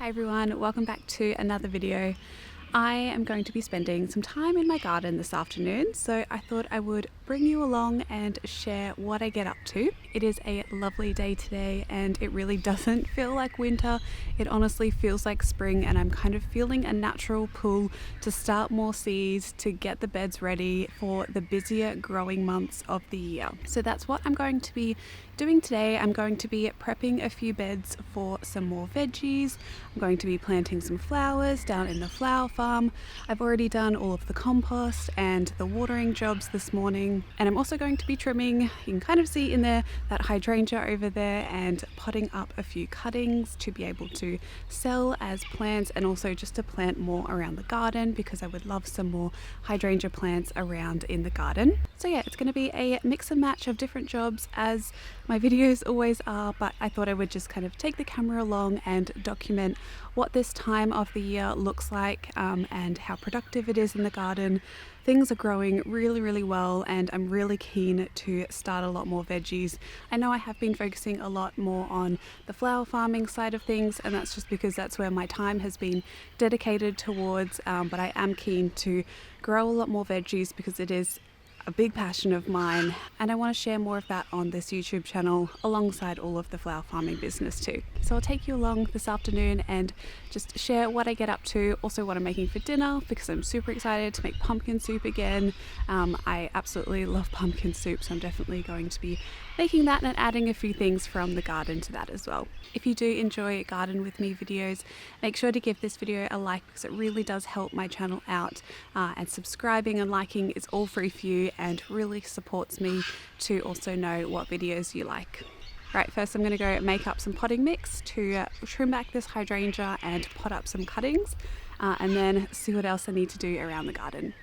everyone, welcome back to another video. I am going to be spending some time in my garden this afternoon, so I thought I would bring you along and share what I get up to. It is a lovely day today and it really doesn't feel like winter. It honestly feels like spring, and I'm kind of feeling a natural pull to start more seeds to get the beds ready for the busier growing months of the year. So that's what I'm going to be doing today. I'm going to be prepping a few beds for some more veggies. I'm going to be planting some flowers down in the flower farm. I've already done all of the compost and the watering jobs this morning, and I'm also going to be trimming, you can kind of see in there, that hydrangea over there, and potting up a few cuttings to be able to sell as plants, and also just to plant more around the garden because I would love some more hydrangea plants around in the garden. So yeah, it's going to be a mix and match of different jobs as my videos always are, but I thought I would just kind of take the camera along and document what this time of the year looks like and how productive it is in the garden. Things are growing really well, and I'm really keen to start a lot more veggies. I know I have been focusing a lot more on the flower farming side of things, and that's just because that's where my time has been dedicated towards, but I am keen to grow a lot more veggies because it is a big passion of mine, and I want to share more of that on this YouTube channel alongside all of the flower farming business too. So I'll take you along this afternoon and just share what I get up to, also what I'm making for dinner, because I'm super excited to make pumpkin soup again. I absolutely love pumpkin soup, so I'm definitely going to be making that and adding a few things from the garden to that as well. If you do enjoy Garden With Me videos, make sure to give this video a like because it really does help my channel out, and subscribing and liking is all free for you and really supports me to also know what videos you like. Right, first I'm going to go make up some potting mix to trim back this hydrangea and pot up some cuttings, and then see what else I need to do around the garden.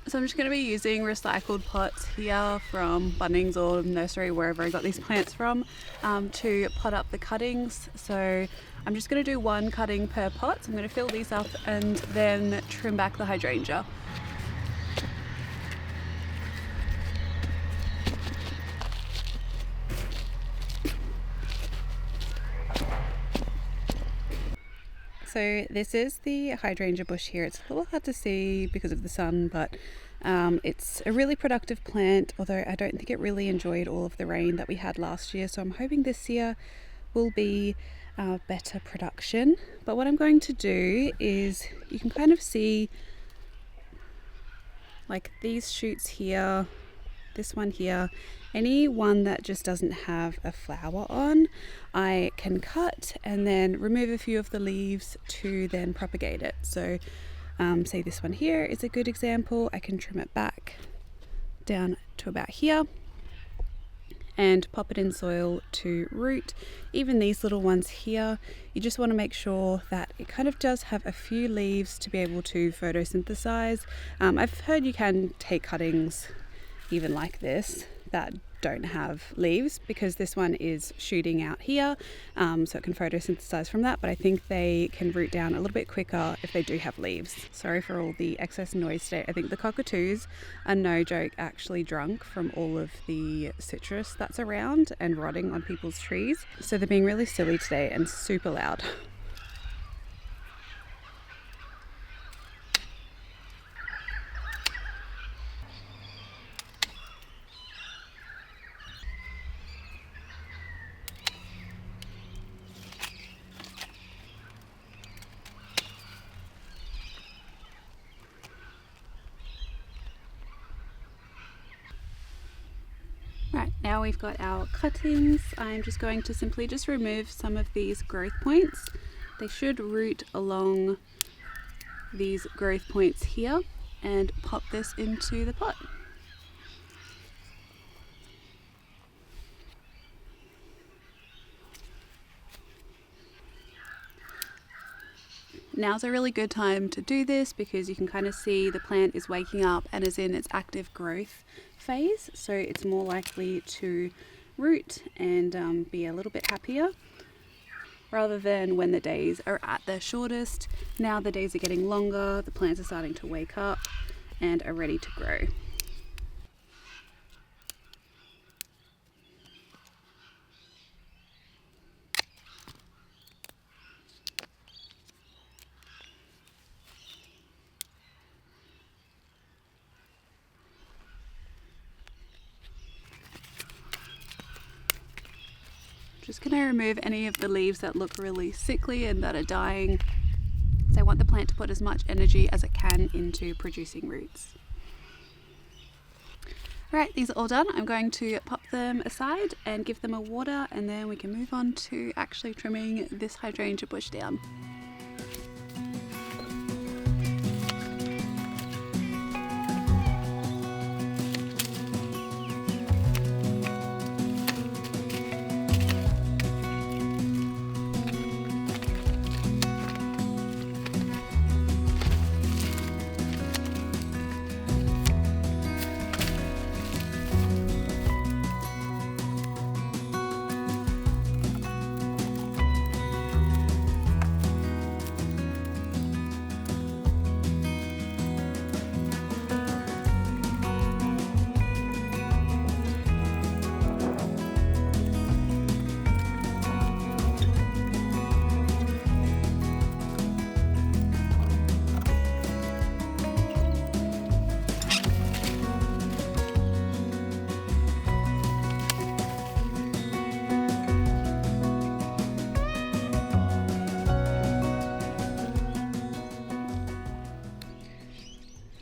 So I'm just going to be using recycled pots here from Bunnings or nursery, wherever I got these plants from, to pot up the cuttings. So I'm just going to do one cutting per pot. So I'm going to fill these up and then trim back the hydrangea. So this is the hydrangea bush here. It's a little hard to see because of the sun, but it's a really productive plant, although I don't think it really enjoyed all of the rain that we had last year. So I'm hoping this year will be better production. But what I'm going to do is, you can kind of see like these shoots here, this one here, any one that just doesn't have a flower on, I can cut and then remove a few of the leaves to then propagate it. So say this one here is a good example. I can trim it back down to about here and pop it in soil to root. Even these little ones here, you just want to make sure that it kind of does have a few leaves to be able to photosynthesize. I've heard you can take cuttings even like this that don't have leaves, because this one is shooting out here, so it can photosynthesize from that, but I think they can root down a little bit quicker if they do have leaves. Sorry for all the excess noise today. I think the cockatoos are, no joke, actually drunk from all of the citrus that's around and rotting on people's trees, so they're being really silly today and super loud. Right, now we've got our cuttings. I'm just going to simply just remove some of these growth points. They should root along these growth points here and pop this into the pot. Now's a really good time to do this because you can kind of see the plant is waking up and is in its active growth phase, so it's more likely to root and be a little bit happier, rather than when the days are at their shortest. Now the days are getting longer, the plants are starting to wake up and are ready to grow. Just going to remove any of the leaves that look really sickly and that are dying. So I want the plant to put as much energy as it can into producing roots. Right, these are all done. I'm going to pop them aside and give them a water, and then we can move on to actually trimming this hydrangea bush down.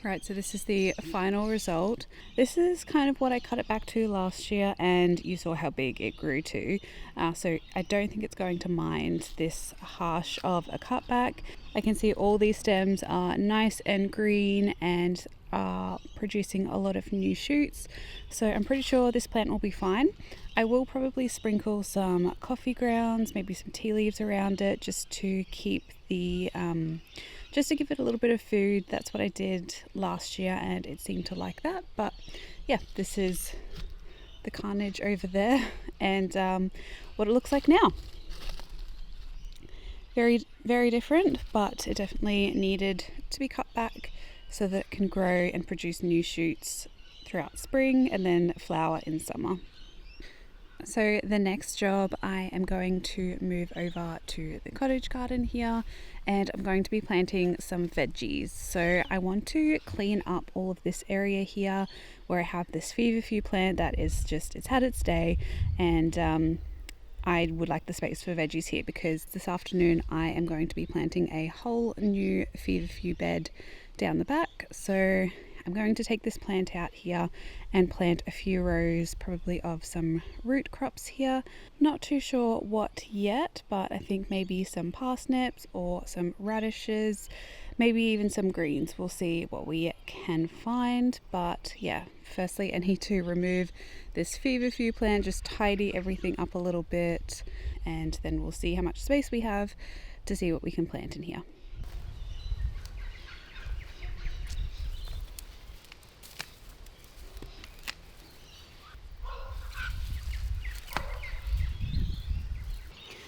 Right, so this is the final result. This is kind of what I cut it back to last year, and you saw how big it grew to. So I don't think it's going to mind this harsh of a cutback. I can see all these stems are nice and green and are producing a lot of new shoots. So I'm pretty sure this plant will be fine. I will probably sprinkle some coffee grounds, maybe some tea leaves around it, just to keep the just to give it a little bit of food. That's what I did last year and it seemed to like that. But yeah, this is the carnage over there and what it looks like now. Very, very different, but it definitely needed to be cut back so that it can grow and produce new shoots throughout spring and then flower in summer. So the next job, I am going to move over to the cottage garden here, and I'm going to be planting some veggies. So I want to clean up all of this area here where I have this Feverfew plant that is just, it's had its day, and I would like the space for veggies here because this afternoon I am going to be planting a whole new Feverfew bed down the back. So I'm going to take this plant out here and plant a few rows probably of some root crops here. Not too sure what yet, but I think maybe some parsnips or some radishes, maybe even some greens. We'll see what we can find. But yeah, firstly I need to remove this Feverfew plant, just tidy everything up a little bit, and then we'll see how much space we have to see what we can plant in here.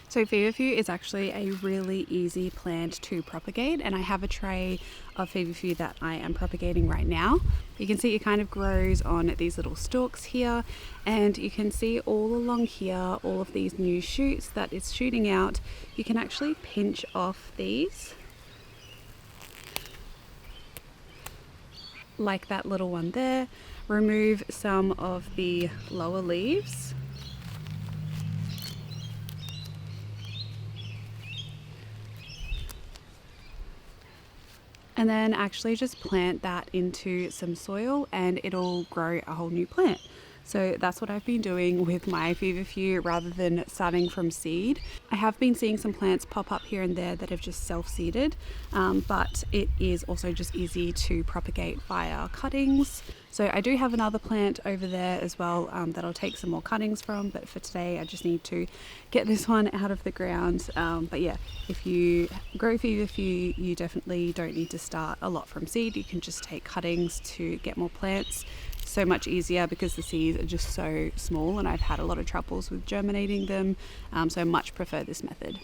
So Feverfew is actually a really easy plant to propagate, and I have a tray of Feverfew that I am propagating right now. You can see it kind of grows on these little stalks here, and you can see all along here all of these new shoots that it's shooting out. You can actually pinch off these, like that little one there, remove some of the lower leaves. And then actually just plant that into some soil and it'll grow a whole new plant. So that's what I've been doing with my Feverfew rather than starting from seed. I have been seeing some plants pop up here and there that have just self-seeded, but it is also just easy to propagate via cuttings. So I do have another plant over there as well that I'll take some more cuttings from, but for today I just need to get this one out of the ground. But yeah, if you grow Feverfew, you definitely don't need to start a lot from seed. You can just take cuttings to get more plants. So much easier because the seeds are just so small and I've had a lot of troubles with germinating them, so I much prefer this method.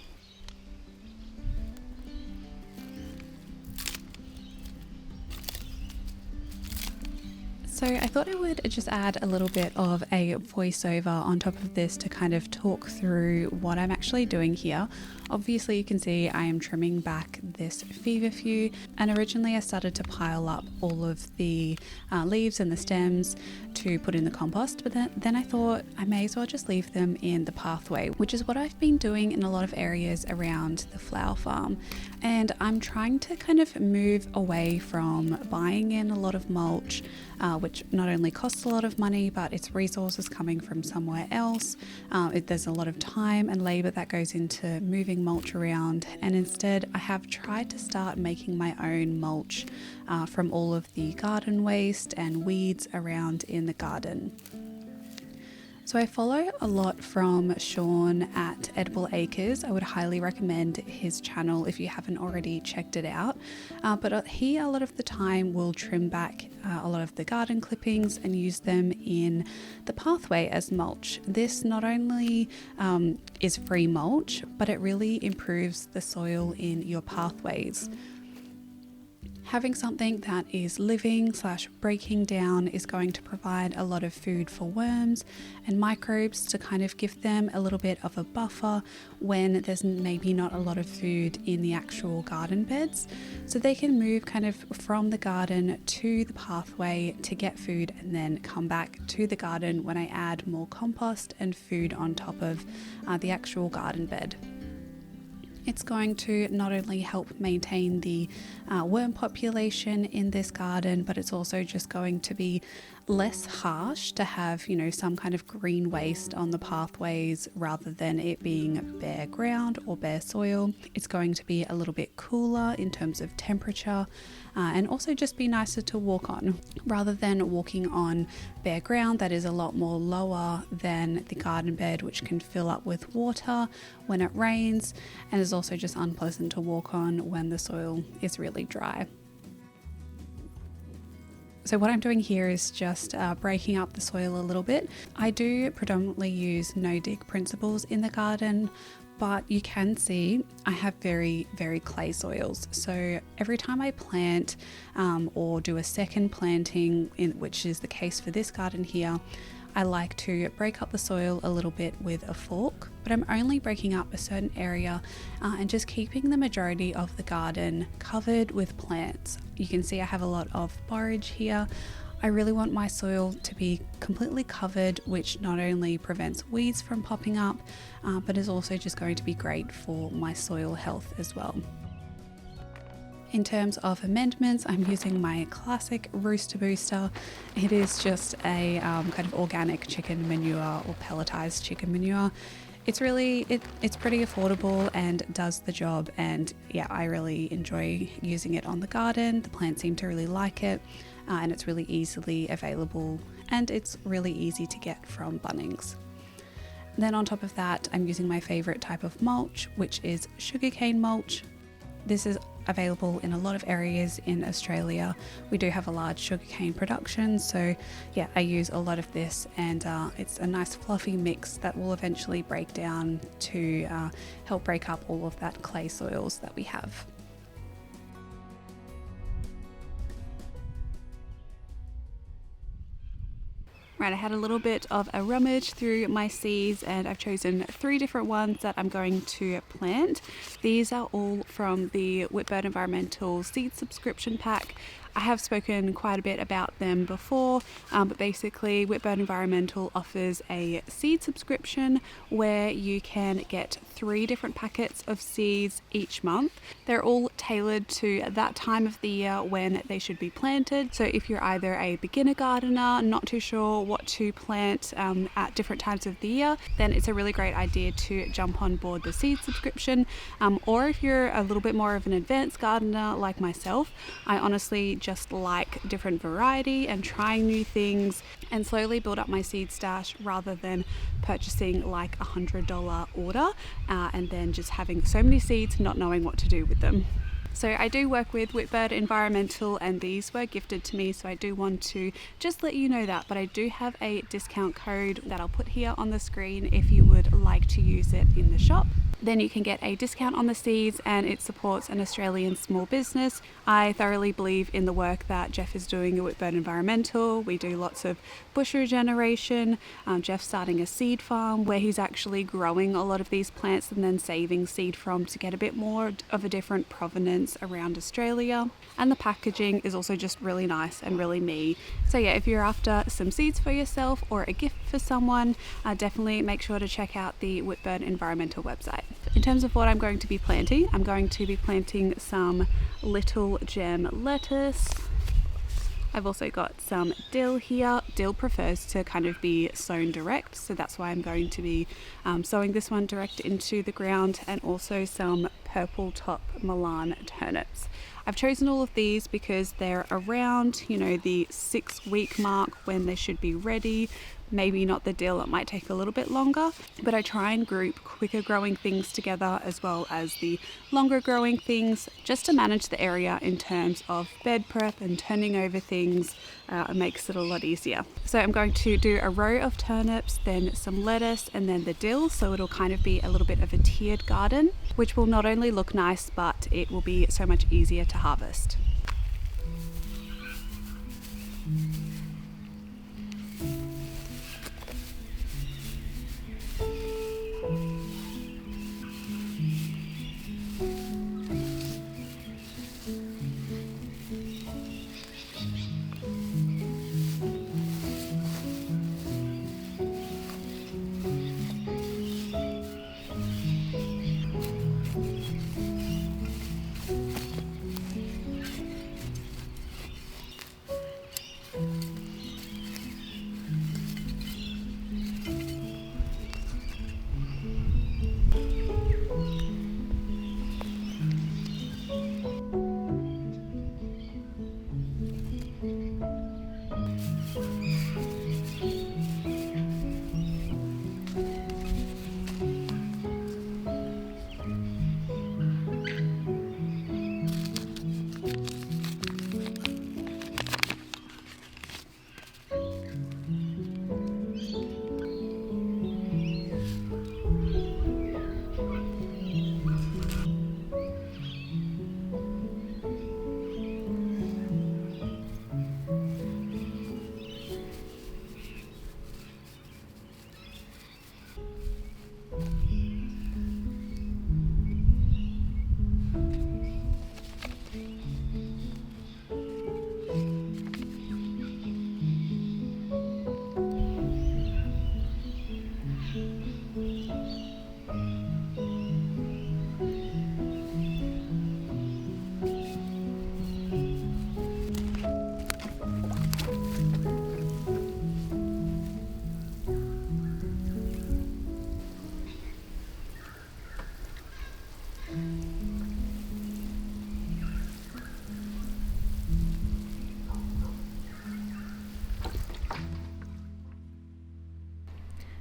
So I thought I would just add a little bit of a voiceover on top of this to kind of talk through what I'm actually doing here. Obviously you can see I am trimming back this Feverfew, and originally I started to pile up all of the leaves and the stems to put in the compost, but then I thought I may as well just leave them in the pathway, which is what I've been doing in a lot of areas around the flower farm. And I'm trying to kind of move away from buying in a lot of mulch, which not only costs a lot of money, but it's resources coming from somewhere else. There's a lot of time and labor that goes into moving mulch around, and instead I have tried to start making my own mulch from all of the garden waste and weeds around in the garden. So I follow a lot from Sean at Edible Acres. I would highly recommend his channel if you haven't already checked it out. But he a lot of the time will trim back a lot of the garden clippings and use them in the pathway as mulch. This not only is free mulch, but it really improves the soil in your pathways. Having something that is living / breaking down is going to provide a lot of food for worms and microbes to kind of give them a little bit of a buffer when there's maybe not a lot of food in the actual garden beds. So they can move kind of from the garden to the pathway to get food and then come back to the garden when I add more compost and food on top of the actual garden bed. It's going to not only help maintain the worm population in this garden, but it's also just going to be less harsh to have, some kind of green waste on the pathways rather than it being bare ground or bare soil. It's going to be a little bit cooler in terms of temperature, and also just be nicer to walk on rather than walking on bare ground that is a lot more lower than the garden bed, which can fill up with water when it rains and is also just unpleasant to walk on when the soil is really dry. So what I'm doing here is just breaking up the soil a little bit. I do predominantly use no-dig principles in the garden, but you can see I have very, very clay soils. So every time I plant or do a second planting, which is the case for this garden here, I like to break up the soil a little bit with a fork, but I'm only breaking up a certain area and just keeping the majority of the garden covered with plants. You can see I have a lot of borage here. I really want my soil to be completely covered, which not only prevents weeds from popping up, but is also just going to be great for my soil health as well. In terms of amendments, I'm using my classic Rooster Booster. It is just a kind of organic chicken manure or pelletized chicken manure. It's pretty affordable and does the job, and yeah, I really enjoy using it on the garden. The plants seem to really like it, and it's really easily available and it's really easy to get from Bunnings. Then on top of that, I'm using my favorite type of mulch, which is sugarcane mulch. This is available in a lot of areas in Australia. We do have a large sugarcane production, so yeah, I use a lot of this, and it's a nice fluffy mix that will eventually break down to help break up all of that clay soils that we have. Right, I had a little bit of a rummage through my seeds and I've chosen 3 different ones that I'm going to plant. These are all from the Whitburn Environmental Seed Subscription Pack. I have spoken quite a bit about them before, but basically Whitbird Environmental offers a seed subscription where you can get 3 different packets of seeds each month. They're all tailored to that time of the year when they should be planted. So if you're either a beginner gardener, not too sure what to plant at different times of the year, then it's a really great idea to jump on board the seed subscription. Or if you're a little bit more of an advanced gardener like myself, I honestly just like different variety and trying new things and slowly build up my seed stash rather than purchasing like $100 order and then just having so many seeds not knowing what to do with them. So I do work with Whitbird Environmental and these were gifted to me, so I do want to just let you know that, but I do have a discount code that I'll put here on the screen if you would like to use it in the shop. Then you can get a discount on the seeds and it supports an Australian small business. I thoroughly believe in the work that Jeff is doing at Whitbird Environmental. We do lots of bush regeneration. Jeff's starting a seed farm where he's actually growing a lot of these plants and then saving seed from to get a bit more of a different provenance around Australia. And the packaging is also just really nice and really me. So yeah, if you're after some seeds for yourself or a gift for someone, definitely make sure to check out the Whitbird Environmental website. In terms of what I'm going to be planting, I'm going to be planting some little gem lettuce. I've also got some dill here. Dill prefers to kind of be sown direct, so that's why I'm going to be sowing this one direct into the ground, and also some purple top Milan turnips. I've chosen all of these because they're around, the 6-week mark when they should be ready. Maybe not the dill, it might take a little bit longer, but I try and group quicker growing things together as well as the longer growing things, just to manage the area in terms of bed prep and turning over things. It makes it a lot easier. So I'm going to do a row of turnips, then some lettuce, and then the dill, so it'll kind of be a little bit of a tiered garden, which will not only look nice, but it will be so much easier to harvest.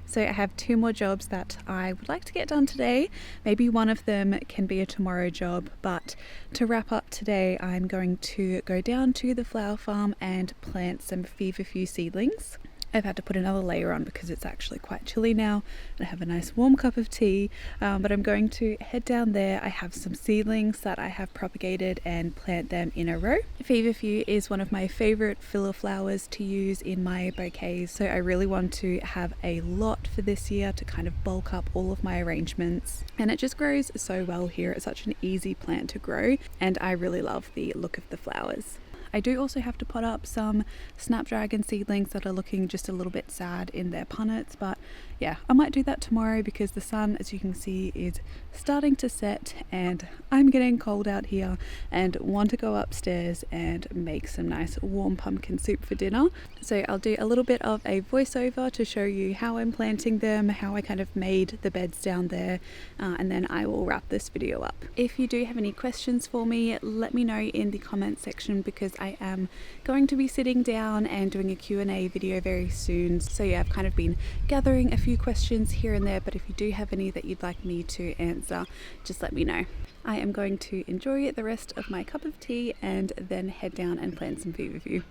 So I have 2 more jobs that I would like to get done today. Maybe one of them can be a tomorrow job, but to wrap up today, I'm going to go down to the flower farm and plant some Feverfew seedlings. I've had to put another layer on because it's actually quite chilly now, and I have a nice warm cup of tea, but I'm going to head down there. I have some seedlings that I have propagated and plant them in a row. Feverfew is one of my favorite filler flowers to use in my bouquets, so I really want to have a lot for this year to kind of bulk up all of my arrangements, and it just grows so well here. It's such an easy plant to grow, and I really love the look of the flowers. I do also have to pot up some snapdragon seedlings that are looking just a little bit sad in their punnets, but yeah, I might do that tomorrow because the sun, as you can see, is starting to set and I'm getting cold out here and want to go upstairs and make some nice warm pumpkin soup for dinner. So I'll do a little bit of a voiceover to show you how I'm planting them, how I kind of made the beds down there, and then I will wrap this video up. If you do have any questions for me, let me know in the comments section because I am going to be sitting down and doing a Q&A video very soon. So yeah, I've kind of been gathering a few questions here and there, but if you do have any that you'd like me to answer, just let me know. I am going to enjoy the rest of my cup of tea and then head down and plant some Feverfew.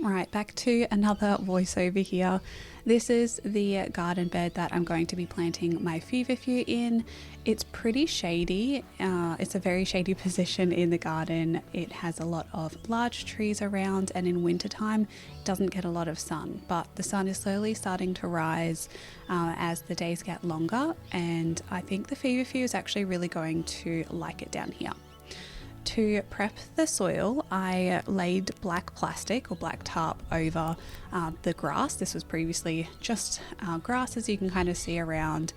Right, back to another voiceover here. This is the garden bed that I'm going to be planting my Feverfew in. It's pretty shady. It's a very shady position in the garden. It has a lot of large trees around, and in wintertime it doesn't get a lot of sun, but the sun is slowly starting to rise as the days get longer, and I think the Feverfew is actually really going to like it down here. To prep the soil, I laid black plastic or black tarp over the grass. This was previously just grass, as you can kind of see around.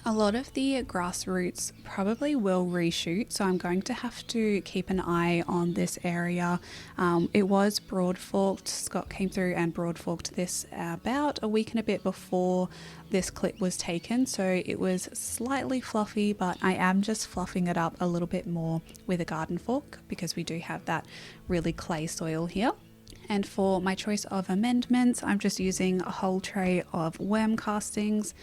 A lot of the grass roots probably will reshoot, so I'm going to have to keep an eye on this area. It was broad forked. Scott came through and broad forked this about a week and a bit before this clip was taken, so it was slightly fluffy, but I am just fluffing it up a little bit more with a garden fork because we do have that really clay soil here. And for my choice of amendments, I'm just using a whole tray of worm castings.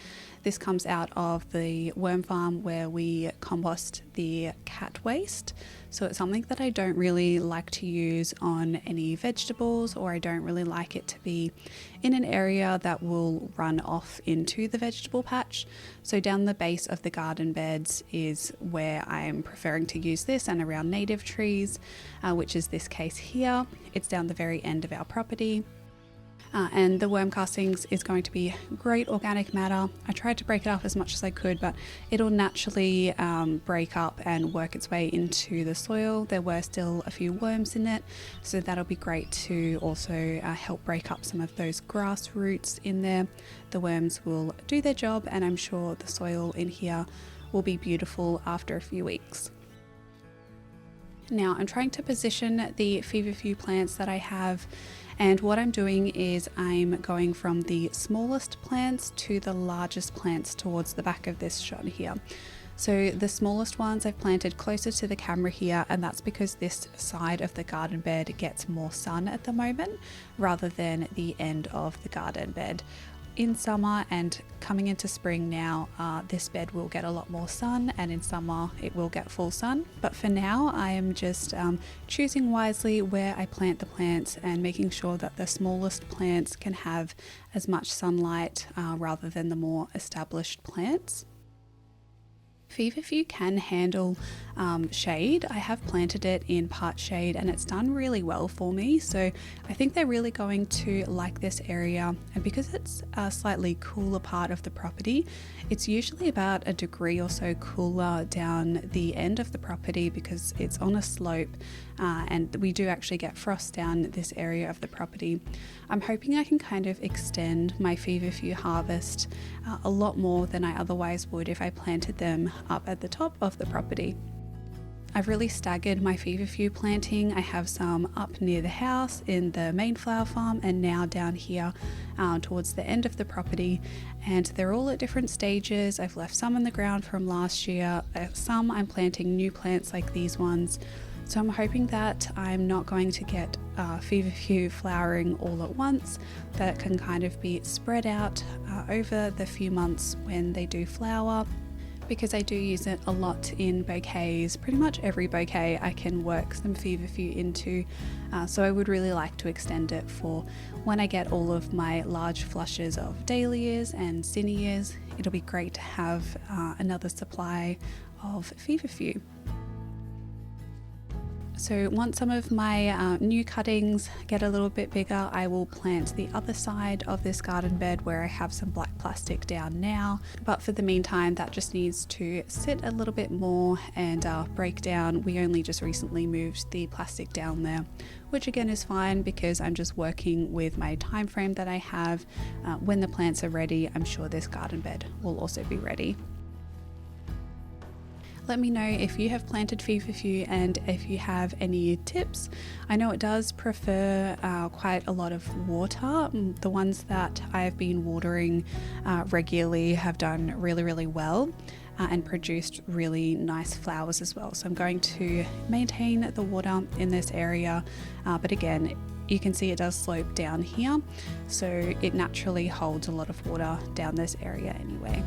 This comes out of the worm farm where we compost the cat waste. So it's something that I don't really like to use on any vegetables, or I don't really like it to be in an area that will run off into the vegetable patch. So down the base of the garden beds is where I'm preferring to use this, and around native trees, which is this case here. It's down the very end of our property. And the worm castings is going to be great organic matter. I tried to break it up as much as I could, but it'll naturally break up and work its way into the soil. There were still a few worms in it, so that'll be great to also help break up some of those grass roots in there. The worms will do their job, and I'm sure the soil in here will be beautiful after a few weeks. Now I'm trying to position the Feverfew plants that I have, and what I'm doing is I'm going from the smallest plants to the largest plants towards the back of this shot here. So the smallest ones I've planted closer to the camera here, and that's because this side of the garden bed gets more sun at the moment rather than the end of the garden bed. In summer and coming into spring now, this bed will get a lot more sun, and in summer it will get full sun. But for now, I am just choosing wisely where I plant the plants and making sure that the smallest plants can have as much sunlight rather than the more established plants. Feverfew can handle shade. I have planted it in part shade and it's done really well for me, so I think they're really going to like this area. And because it's a slightly cooler part of the property, it's usually about a degree or so cooler down the end of the property because it's on a slope, and we do actually get frost down this area of the property. I'm hoping I can kind of extend my Feverfew harvest a lot more than I otherwise would if I planted them up at the top of the property. I've really staggered my Feverfew planting. I have some up near the house in the main flower farm, and now down here towards the end of the property, and they're all at different stages. I've left some in the ground from last year, some I'm planting new plants like these ones. So I'm hoping that I'm not going to get Feverfew flowering all at once, that it can kind of be spread out over the few months when they do flower, because I do use it a lot in bouquets. Pretty much every bouquet I can work some Feverfew into, so I would really like to extend it for when I get all of my large flushes of dahlias and zinnias. It'll be great to have another supply of Feverfew. So once some of my new cuttings get a little bit bigger, I will plant the other side of this garden bed where I have some black plastic down now. But for the meantime, that just needs to sit a little bit more and break down. We only just recently moved the plastic down there, which again is fine because I'm just working with my time frame that I have. When the plants are ready, I'm sure this garden bed will also be ready. Let me know if you have planted Feverfew and if you have any tips. I know it does prefer quite a lot of water. The ones that I've been watering regularly have done really well and produced really nice flowers as well. So I'm going to maintain the water in this area, but again, you can see it does slope down here, so it naturally holds a lot of water down this area anyway.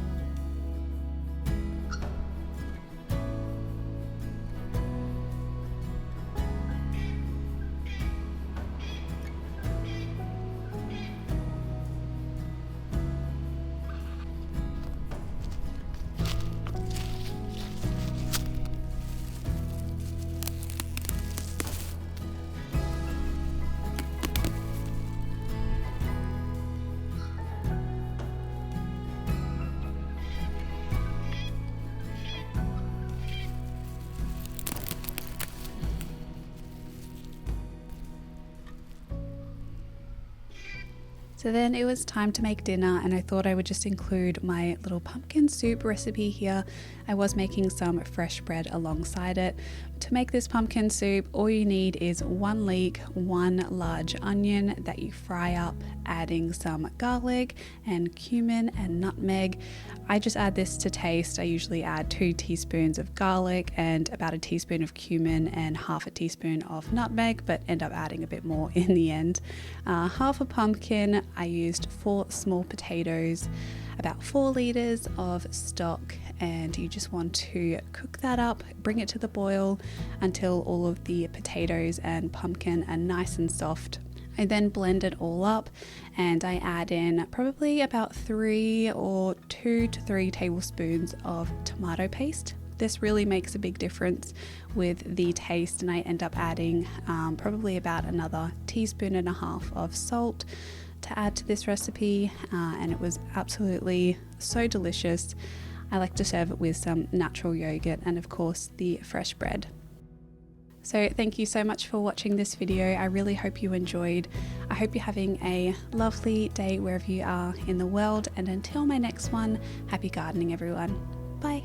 So then it was time to make dinner, and I thought I would just include my little pumpkin soup recipe here. I was making some fresh bread alongside it. To make this pumpkin soup, all you need is 1 leek, 1 large onion that you fry up, adding some garlic and cumin and nutmeg. I just add this to taste. I usually add 2 teaspoons of garlic and about a teaspoon of cumin and half a teaspoon of nutmeg, but end up adding a bit more in the end. Half a pumpkin. I used 4 small potatoes, about 4 liters of stock, and you just want to cook that up, bring it to the boil until all of the potatoes and pumpkin are nice and soft. I then blend it all up, and I add in probably about 2 to 3 tablespoons of tomato paste. This really makes a big difference with the taste, and I end up adding probably about another 1.5 teaspoons of salt to add to this recipe, and it was absolutely so delicious. I like to serve it with some natural yogurt and of course the fresh bread. So thank you so much for watching this video. I really hope you enjoyed. I hope you're having a lovely day wherever you are in the world, and until my next one, happy gardening everyone. Bye.